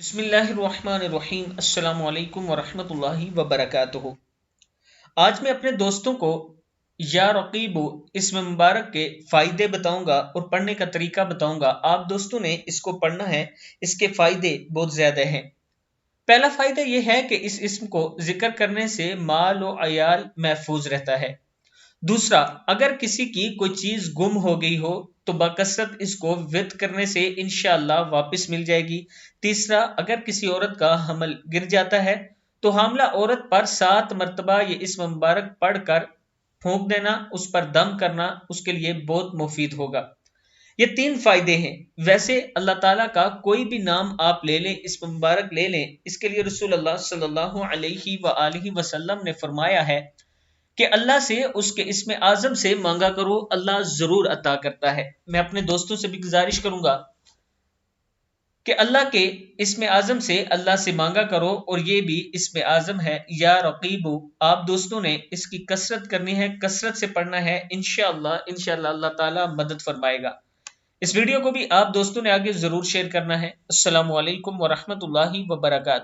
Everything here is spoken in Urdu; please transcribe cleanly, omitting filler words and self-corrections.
بسم اللہ الرحمن الرحیم۔ السلام علیکم ورحمۃ اللہ وبرکاتہ۔ آج میں اپنے دوستوں کو یا رقیب اسم مبارک کے فائدے بتاؤں گا اور پڑھنے کا طریقہ بتاؤں گا۔ آپ دوستوں نے اس کو پڑھنا ہے، اس کے فائدے بہت زیادہ ہیں۔ پہلا فائدہ یہ ہے کہ اس اسم کو ذکر کرنے سے مال و عیال محفوظ رہتا ہے۔ دوسرا، اگر کسی کی کوئی چیز گم ہو گئی ہو تو بکثرت اس کو ورد کرنے سے انشاءاللہ واپس مل جائے گی۔ تیسرا، اگر کسی عورت کا حمل گر جاتا ہے تو حاملہ عورت پر 7 مرتبہ یہ اسم مبارک پڑھ کر پھونک دینا، اس پر دم کرنا اس کے لیے بہت مفید ہوگا۔ یہ 3 فائدے ہیں۔ ویسے اللہ تعالیٰ کا کوئی بھی نام آپ لے لیں، اسم مبارک لے لیں، اس کے لیے رسول اللہ صلی اللہ علیہ وآلہ وسلم نے فرمایا ہے کہ اللہ سے اس کے اسم اعظم سے مانگا کرو، اللہ ضرور عطا کرتا ہے۔ میں اپنے دوستوں سے بھی گزارش کروں گا کہ اللہ کے اسم اعظم سے اللہ سے مانگا کرو، اور یہ بھی اسم اعظم ہے یا رقیب۔ آپ دوستوں نے اس کی کثرت کرنی ہے، کثرت سے پڑھنا ہے، انشاءاللہ اللہ تعالی مدد فرمائے گا۔ اس ویڈیو کو بھی آپ دوستوں نے آگے ضرور شیئر کرنا ہے۔ السلام علیکم ورحمۃ اللہ وبرکاتہ۔